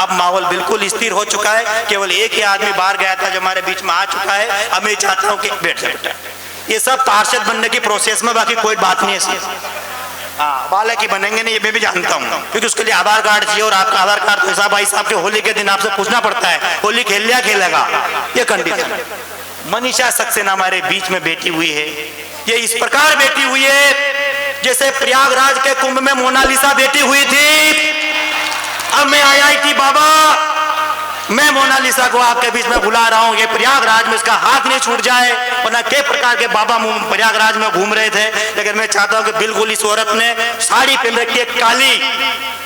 अब माहौल बिल्कुल स्थिर हो चुका है। केवल एक ही आदमी बाहर गया था जो हमारे बीच में आ चुका है। अब मैं चाहता हूँ कि बैठ जाए बेटा, ये सब पार्षद बनने की प्रोसेस में, बाकी कोई बात नहीं है। हाँ, बालक ही बनेंगे नहीं, ये मैं भी जानता हूँ, क्योंकि उसके लिए आधार कार्ड चाहिए और आपका आधार कार्ड तो साहब भाई साहब के होली के दिन आपसे पूछना पड़ता है होली खेल लिया खेलेगा, ये कंडीशन। मनीषा सक्सेना हमारे बीच में बैठी हुई है। ये इस प्रकार बैठी हुई है जैसे प्रयागराज के कुंभ में मोनालिसा बैठी हुई थी। अब मैं IIT बाबा, मैं मोनालिसा को आपके बीच में बुला रहा हूँ। ये प्रयागराज में इसका हाथ नहीं छूट जाए, वरना कई प्रकार के बाबा प्रयागराज में घूम रहे थे। लेकिन मैं चाहता हूँ कि बिल्कुल इस औरत ने साड़ी पहन रखी है काली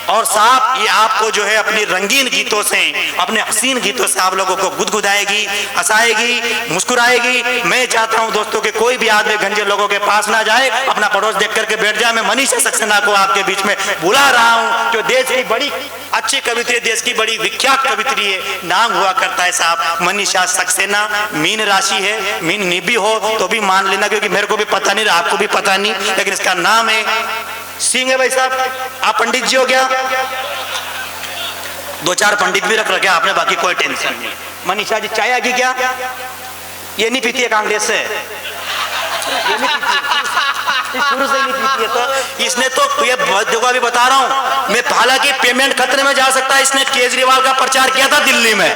और साफ, ये आपको जो है अपनी रंगीन गीतों से, अपने हसीन गीतों से आप लोगों को गुदगुदाएगी, हंसाएगी, मुस्कुराएगी। मैं चाहता हूं दोस्तों कि कोई भी आदमी गंजे लोगों के पास ना जाए, अपना पड़ोस देख करके बैठ जाए। मैं मनीषा सक्सेना को आपके बीच में बुला रहा हूं, जो देश की बड़ी अच्छी कवित्री, देश की बड़ी विख्यात कवित्री है, नाम हुआ करता है साहब मनीषा सक्सेना। मीन राशि है, मीन निबी हो तो भी मान लेना, क्योंकि मेरे को भी पता नहीं, आपको भी पता नहीं, लेकिन इसका नाम है सिंह है। भाई साहब आप पंडित जी हो गया, 2-4 पंडित भी रख रखे आपने, बाकी कोई टेंशन नहीं। मनीषा जी चाय आगी क्या? ये नहीं पीती है कांग्रेस से, ये नहीं पीती, शुरू से नहीं पीती है। तो इसने तो ये देखो अभी बता रहा हूं मैं, हालांकि पेमेंट खतरे में जा सकता है। इसने केजरीवाल का प्रचार किया था दिल्ली में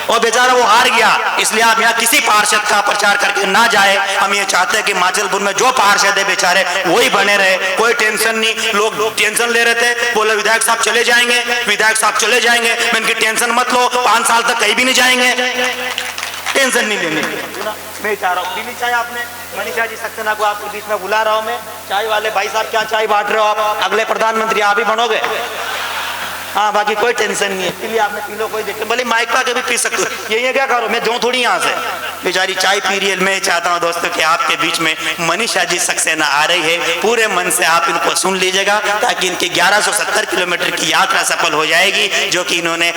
और बेचारा वो हार गया, इसलिए आप यहाँ किसी पार्षद का प्रचार करके ना जाए। हम ये चाहते हैं कि हिमाचलपुर में जो पार्षद है बेचारे वही बने रहे, कोई टेंशन नहीं। लोग टेंशन ले रहे थे, बोले विधायक साहब चले जाएंगे, विधायक साहब चले जाएंगे। मैं इनकी टेंशन मत लो, 5 साल तक कहीं भी नहीं जाएंगे, टेंशन नहीं लेनी। मैं चाह रहा हूँ पीली चाय आपने, मनीषा जी सक्सेना को आपके बीच में बुला रहा हूँ मैं। चाय वाले भाई साहब क्या चाय बांट रहे हो आप? अगले प्रधानमंत्री आप ही बनोगे। हाँ, बाकी कोई टेंशन नहीं है, इसलिए आपने पी लो, कोई दिक्कत, भले माइक पा के भी पी सकते हो। ये क्या करो, मैं दूं थोड़ी यहाँ से, बेचारी चाय पी रही है। मैं चाहता हूँ दोस्तों कि आपके बीच में मनीषा जी सक्सेना आ रही है, पूरे मन से आप इनको सुन लीजिएगा, ताकि इनकी 1170 किलोमीटर की यात्रा सफल हो जाएगी, जो कि इन्होंने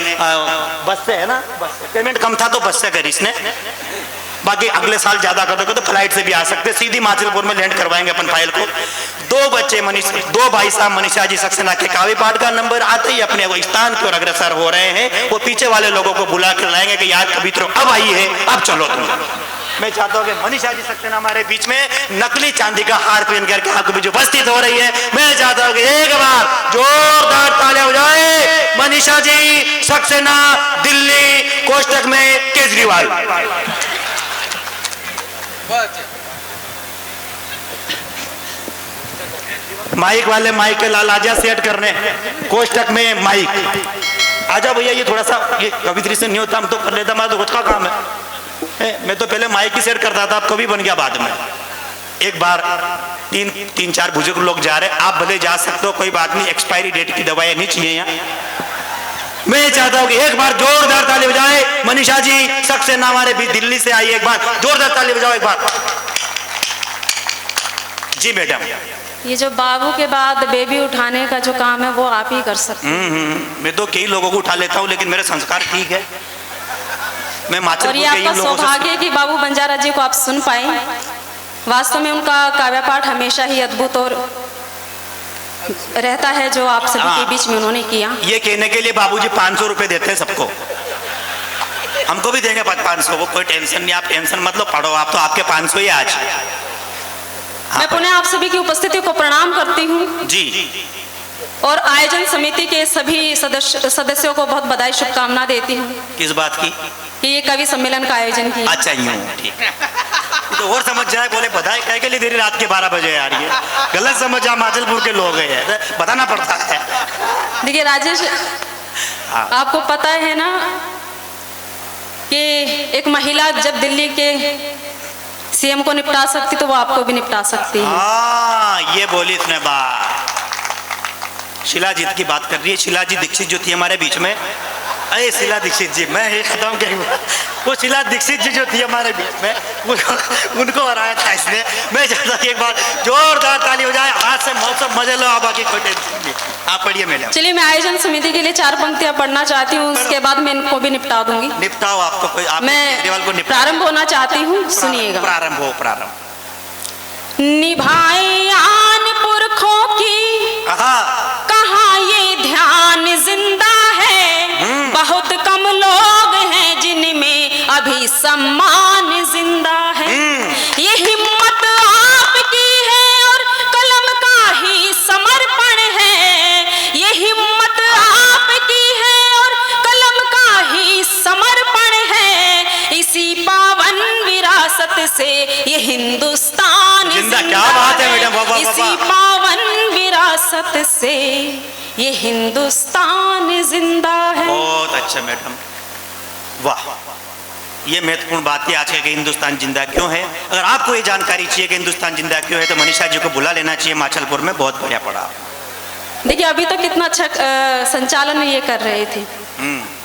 बस से, है ना, बस से पेमेंट कम था तो बस से करी इसने। बाकी अगले साल ज्यादा कर दोगे तो फ्लाइट से भी आ सकते, सीधी हिमाचलपुर में लैंड करवाएंगे अपन फाइल को। 2 बच्चे दो भाई साहब मनीषा जी सक्सेना के काव्य पाठ का नंबर आते ही अपने वो स्थान की ओर अग्रसर हो रहे हैं। वो पीछे वाले लोगों को बुला कर लाएंगे कि यार कवित्रो अब आई है, अब चलो तुम। मैं चाहता हूँ कि मनीषा जी सक्सेना हमारे बीच में नकली चांदी का हार पहन करके आपके बीच उपस्थित हो रही है। मैं चाहता हूँ कि एक बार जोरदार तालियां हो जाए। मनीषा जी सक्सेना, दिल्ली, कोष्टक में केजरीवाल। माइक वाले माइक के लालाजा सेट करने, कोष्टक में माइक। आजा भैया, ये थोड़ा सा ये कवित्री से नहीं होता, हम तो कर लेता, हमारा तो खुद का काम है। मैं तो पहले माइक ही सेट करता था, अब कभी बन गया बाद में। एक बार 3-4 बुजुर्ग लोग जा रहे, आप भले जा सकते हो, कोई बात नहीं, एक्सपायरी डेट की दवाई नहीं चाहिए यहाँ। मैं चाहता हूं कि एक बार जोरदार ताली बजाए। मनीषा जी सक्सेना हमारे भी दिल्ली से आई, एक बार जोरदार ताली बजाओ एक बार। जी मैडम, ये जो बाबू के बाद बेबी उठाने का जो काम है वो आप ही कर सकते हैं। मैं तो कई लोगों को उठा लेता हूं, लेकिन मेरे संस्कार ठीक है। मैं और ये आपका सौभाग्य है कि बाबू बंजारा जी को आप सुन पाए। वास्तव में उनका काव्य पाठ हमेशा ही अद्भुत और रहता है, जो आप सभी के बीच में उन्होंने किया। ये कहने के लिए बाबूजी 500 रुपए देते हैं सबको, हमको भी देंगे 500, वो कोई टेंशन नहीं, आप टेंशन मत लो, पढ़ो आप, तो आपके 500 ही आज। मैं पुनः आप सभी की उपस्थिति को प्रणाम करती हूँ जी, और आयोजन समिति के सभी सदस्यों को बहुत बधाई शुभकामना देती हूँ। किस बात की? कि ये कवि सम्मेलन का आयोजन किया। अच्छा यूं, ठीक है, तो और समझ जाए, बोले बधाई कह के लिए देरी रात के 12 बजे यार, ये गलत समझ जा, हिमाचलपुर के लोग हैं, बताना पड़ता है। देखिए राजेश, आपको पता है ना कि एक महिला जब दिल्ली के CM को निपटा सकती तो वो आपको भी निपटा सकती है। हाँ, ये बोली इसने बात। शिलाजीत की बात कर रही है, शिलाजीत दीक्षित जो थी हमारे बीच में। अरे शीला दीक्षित जी, मैं ये खत्म करूँ, वो शीला दीक्षित जी जो थी हमारे बीच में, उनको हराया था इसने। मैं चाहता हूँ एक बार जोरदार ताली हो जाए, हाथ से मौसम मजे लो, आप बाकी कोई टेंशन नहीं। आप पढ़िए मैडम। चलिए, मैं आयोजन समिति के लिए 4 पंक्तियां पढ़ना चाहती हूँ, उसके बाद मैं इनको भी निपटा दूंगी। निपटाओ आपको कोई, आप मैं प्रारंभ होना चाहती हूँ, सुनिएगा। प्रारंभ हो, प्रारंभ। निभाए आन पुरखों की कहाँ ये ध्यान जिंदा है, सम्मान जिंदा है। ये हिम्मत आपकी है और कलम का ही समर्पण है। ये हिम्मत आपकी है और कलम का ही समर्पण है। इसी पावन विरासत से ये हिंदुस्तान जिंदा। क्या बात है मैडम, वाह वाह वाह। इसी पावन विरासत से ये हिंदुस्तान जिंदा है। बहुत अच्छा मैडम, वाह। ये महत्वपूर्ण बात है आज के हिंदुस्तान जिंदा क्यों है। अगर आपको ये जानकारी चाहिए कि हिंदुस्तान जिंदा क्यों है तो मनीषा जी को बुला लेना चाहिए माचलपुर में, बहुत बढ़िया पड़ा। देखिए अभी तक कितना अच्छा संचालन ये कर रहे थे,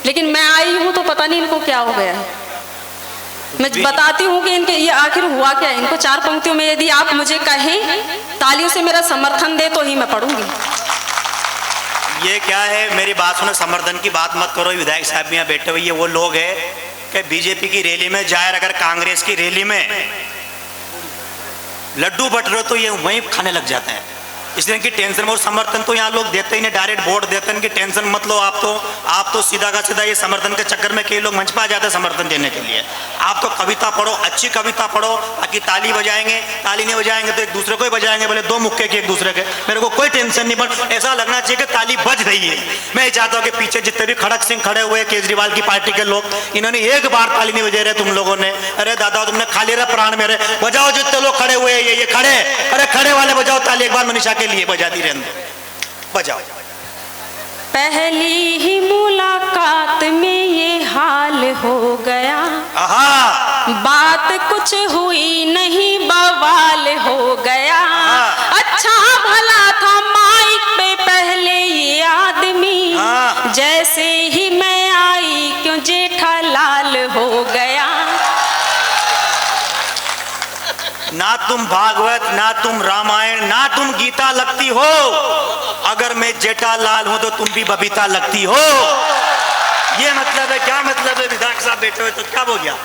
लेकिन मैं आई हूँ तो पता नहीं इनको क्या हो गया है। मैं बताती हूँ कि इनके ये आखिर हुआ क्या है। इनको 4 पंक्तियों में यदि आप मुझे कहें, तालियों से मेरा समर्थन दे तो ही मैं पढ़ूंगी। ये क्या है, मेरी बात सुनो, समर्थन की बात मत करो। विधायक साहब यहाँ बैठे हुए, ये वो लोग हैं कि बीजेपी की रैली में जाए, अगर कांग्रेस की रैली में लड्डू बट रहे तो ये वहीं खाने लग जाते हैं। इसलिए इनकी टेंशन में, और समर्थन तो यहाँ लोग देते ही नहीं, डायरेक्ट वोट देते हैं। इनकी टेंशन मत लो आप तो सीधा का सीधा ये समर्थन के चक्कर में कई लोग मंच पर आ जाते हैं समर्थन देने के लिए। आप तो कविता पढ़ो, अच्छी कविता पढ़ो, ताकि ताली बजाएंगे, ताली नहीं बजाएंगे तो एक दूसरे को ही बजाएंगे, बोले 2 मुक्के के एक दूसरे के। मेरे को कोई टेंशन नहीं, पर ऐसा लगना चाहिए कि ताली बज रही है। मैं चाहता हूँ कि पीछे जितने भी खड़क सिंह खड़े हुए केजरीवाल की पार्टी के लोग, इन्होंने एक बार ताली नहीं बजा रहे तुम लोगों ने। अरे दादा तुमने खा लिया प्राण मेरे, बजाओ जितने लोग खड़े हुए ये खड़े, अरे खड़े वाले बजाओ ताली एक बार मनीषा के लिए, बजा दी रहने बजाओ। पहली ही मुलाकात में ये हाल हो गया, बात कुछ हुई नहीं बवाल हो गया। अच्छा भला था माइक पे पहले ये आदमी, जैसे ही मैं आई क्यों जेठालाल हो गया। ना तुम भागवत, ना तुम रामायण, ना तुम गीता लगती हो, अगर मैं जेठालाल हूं तो तुम भी बबीता लगती हो। ये मतलब है, क्या मतलब है। विधायक साहब बैठे हुए तो क्या हो गया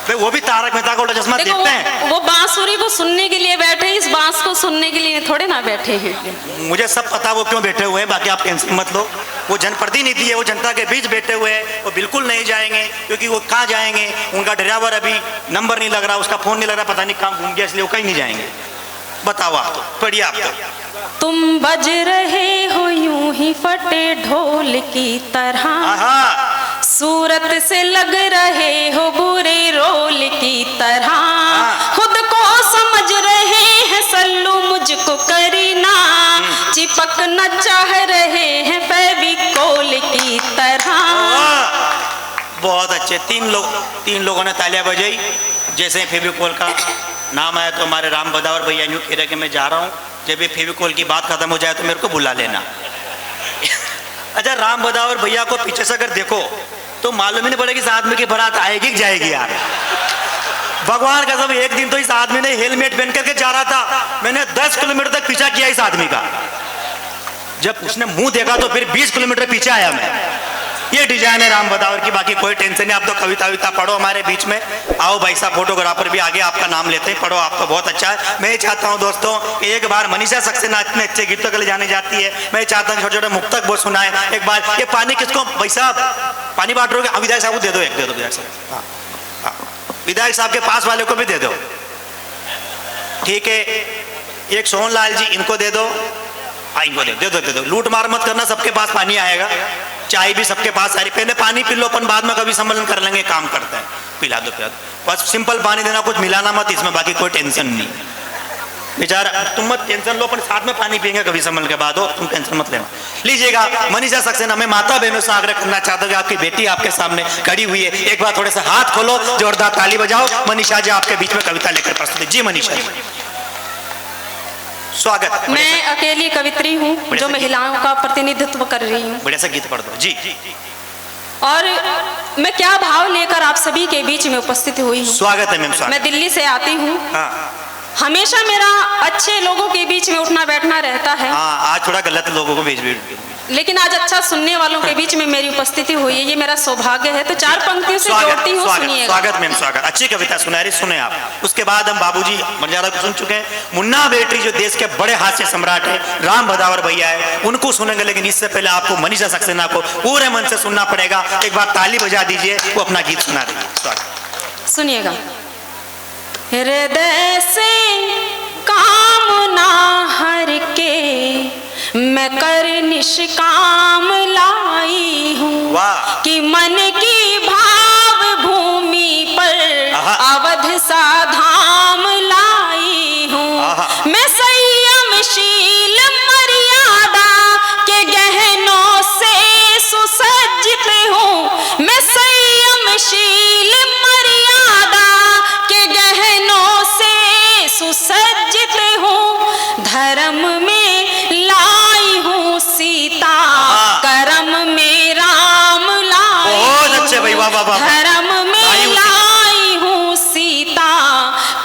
भाई, वो भी तारक मेहता का उल्टा चश्मा देखते हैं। वो बांसुरी को सुनने के लिए बैठे, इस बांस को सुनने के लिए थोड़े ना बैठे हैं। मुझे सब पता वो क्यों बैठे हुए हैं, बाकी आप टेंशन मत लो। वो जनप्रतिनिधि है, वो जनता के बीच बैठे हुए हैं, वो बिल्कुल नहीं जाएंगे, क्योंकि वो कहाँ जाएंगे, उनका ड्राइवर अभी नंबर नहीं लग रहा, उसका फोन नहीं लग रहा, पता नहीं कहाँ घूम गया, इसलिए वो कहीं नहीं जाएंगे। बताओ आप, तो पढ़िए आप तो। तुम बज रहे हो यूं ही फटे ढोल की तरह, सूरत से लग रहे हो बुरे रोल की तरह, खुद को समझ रहे हैं सल्लू मुझको करीना, चिपक न चाह रहे हैं फेविकोल की तरह। बहुत अच्छे, तीन लोगों ने तालियां बजाई। जैसे फेविकोल का नाम आया तो हमारे राम बदावर भैया यूँ कह रहे कि मैं जा रहा हूँ, जब ये फेविकोल की बात खत्म हो जाए तो मेरे को बुला लेना। अच्छा, राम बदावर भैया को पीछे से अगर देखो तो मालूम ही नहीं पड़ेगा इस आदमी की बारात आएगी कि जाएगी यार। भगवान का सब, एक दिन तो इस आदमी ने हेलमेट पहन करके जा रहा था, मैंने 10 किलोमीटर तक पीछा किया इस आदमी का। जब उसने मुंह देखा तो फिर 20 किलोमीटर पीछे आया मैं। ये डिजाइन है राम बदावर की, बाकी कोई टेंशन नहीं। आप तो कविता विता पढ़ो हमारे बीच में। आओ भाई साहब, फोटोग्राफर भी आगे आपका नाम लेते हैं, पढ़ो आप तो बहुत अच्छा है। मैं चाहता हूं दोस्तों कि एक बार मनीषा सक्सेना इतने अच्छे गीतों के लिए जाने जाती है, मैं चाहता हूँ छोटे छोटे मुक्तक वो सुनाए। एक बार ये पानी किसको, भाई साहब पानी बांट रहे हो, विधायक साहब को दे दो, एक दे दो विधायक साहब, विधायक साहब के पास वाले को भी दे दो, ठीक है। एक सोहनलाल जी, इनको दे दो, इनको दे दो। लूट मार मत करना, सबके पास पानी आएगा, चाय भी सबके पास आ रही, पहले पानी पी लो, अपन बाद में कभी सम्मेलन कर लेंगे, काम करते हैं। पिला दो, बस सिंपल पानी देना, कुछ मिलाना मत इसमें, बाकी कोई टेंशन नहीं। बेचारा तुम मत टेंशन लो, अपन साथ में पानी पियेंगे कभी सम्मेलन के बाद हो, तुम टेंशन मत लेना। लीजिएगा मनीषा सक्सेना, मैं माता बहनों से आग्रह करना चाहता हूँ कि आपकी बेटी आपके सामने खड़ी हुई है, एक बार थोड़े से हाथ खोलो, जोरदार ताली बजाओ। मनीषा जी आपके बीच में कविता लेकर प्रस्तुत। जी मनीषा जी, स्वागत। मैं अकेली कवित्री हूँ जो महिलाओं का प्रतिनिधित्व कर रही हूँ। बढ़िया सा गीत पढ़ दो जी। और मैं क्या भाव लेकर आप सभी के बीच में उपस्थित हुई हूँ। स्वागत है मैम, स्वागत। मैं दिल्ली से आती हूँ। हाँ। हमेशा मेरा अच्छे लोगों के बीच में उठना बैठना रहता है। हाँ, आज थोड़ा गलत लोगों को बीच में, लेकिन आज अच्छा सुनने वालों के बीच में मेरी उपस्थिति हुई है, ये मेरा सौभाग्य है। तो 4 पंक्तियों से जोड़ती हूँ, सुनिएगा। स्वागत मैम, स्वागत। अच्छी कविता सुना रही, सुने आप। उसके बाद हम बाबूजी मर्यादा को सुन चुके हैं। मुन्ना बेटी जो देश के बड़े हास्य सम्राट है, राम बदावर भैया है, उनको सुनेंगे, लेकिन इससे पहले आपको मनीषा सक्सेना को पूरे मन से सुनना पड़ेगा। एक बार ताली बजा दीजिए, वो अपना गीत सुना दीजिए। स्वागत। सुनिएगा। हृदय से कामना हर के मैं कर निष्काम लाई हूँ, वाह। कि मन की भाव भूमि पर अवध सा धाम लाई हूँ। मैं संयमशील मर्यादा के गहनों से सुसज्जित हूँ। मैं संयमशील मर्यादा के गहनों से सुसज्जित हूँ। धर्म में लाई हूँ सीता, कर्म में राम लाई। बहुत अच्छे भाई, वाह वाह वाह। धर्म में लाई हूँ सीता,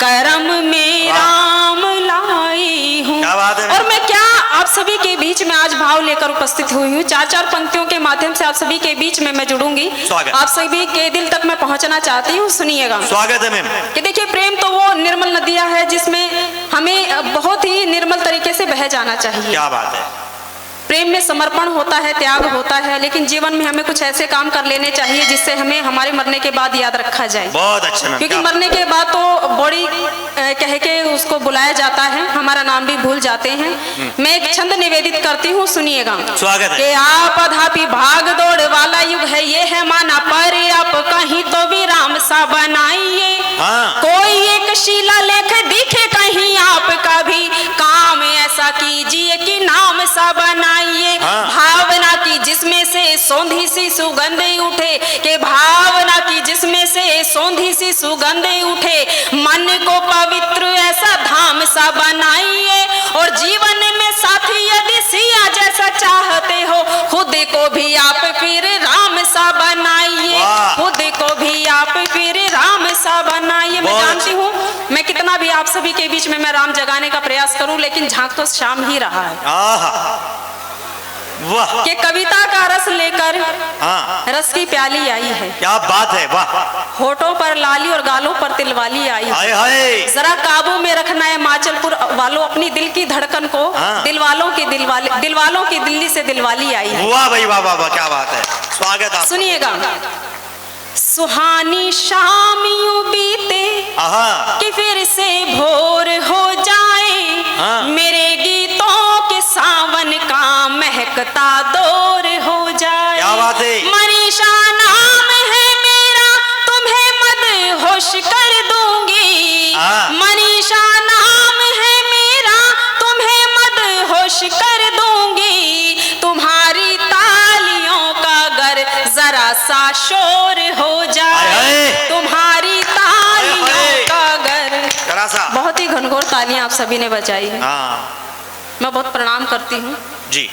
कर्म में राम लाई हूँ। क्या बात है। और मैं क्या आप सभी के बीच में आज भाव लेकर उपस्थित हुई हूँ। चार चार पंक्तियों के माध्यम से आप सभी के बीच में मैं जुड़ूंगी। स्वागत। आप सभी के दिल तक मैं पहुंचना चाहती हूँ। सुनिएगा। स्वागत है मैम। कि देखिए, प्रेम तो वो निर्मल नदियाँ है जिसमें हमें बहुत ही निर्मल तरीके से बह जाना चाहिए। क्या बात है। प्रेम में समर्पण होता है, त्याग होता है, लेकिन जीवन में हमें कुछ ऐसे काम कर लेने चाहिए जिससे हमें हमारे मरने के बाद याद रखा जाए। बहुत अच्छा मैम। क्योंकि मरने के बाद तो बॉडी कह के उसको बुलाया जाता है, हमारा नाम भी भूल जाते हैं। मैं एक छंद निवेदित करती हूँ, सुनिएगा। स्वागत है। कि आप अधापि भाग दौड़ वाला युग है ये है माना, पर आप कहीं तो विराम सा बनाइए। कोई एक शिला लेख दिखे कहीं आपका भी, काम ऐसा कीजिए कि नाम सा बनाइए। भावना की जिसमें से सौंधी सी सुगंध उठे, के भावना की जिसमें से सौंधी सी सुगंध उठे, मन को पवित्र ऐसा धाम सा बनाइए। और जीवन में साथी यदि सिया जैसा चाहते हो, खुद को भी आप फिर राम सा बनाइए। खुद को भी आप फिर राम सा बनाइए। मैं जानती हूँ मैं कितना भी आप सभी के बीच में मैं राम जगाने का प्रयास करूं, लेकिन झांक तो शाम ही रहा है। वाह। कि कविता का रस लेकर रस की प्याली आई है। क्या बात है, वाह। होठों पर लाली और गालों पर तिलवाली आई है। हाय हाय। जरा काबू में रखना है माचलपुर वालों अपनी दिल की धड़कन को। दिल वालों की दिल्ली से दिलवाली आई है। वाह भाई, वाह वाह वाह, क्या बात है। स्वागत है। सुनिएगा। सुहानी शाम यूं बीते कि फिर से भोर हो जाए, मेरे गीतों के सावन का महकता दौर हो जाए। क्या बात है। मनीषा नाम है मेरा, तुम्हें मदहोश कर दूंगी। मनीषा नाम है मेरा, तुम्हें मदहोश कर दूंगी। तुम्हारी तालियों का गर जरा सा शोर हो जाए, तुम्हारी तालियों का गर। बहुत ही घनघोर तालियां आप सभी ने बजाई है। मैं बहुत प्रणाम करती हूँ जी।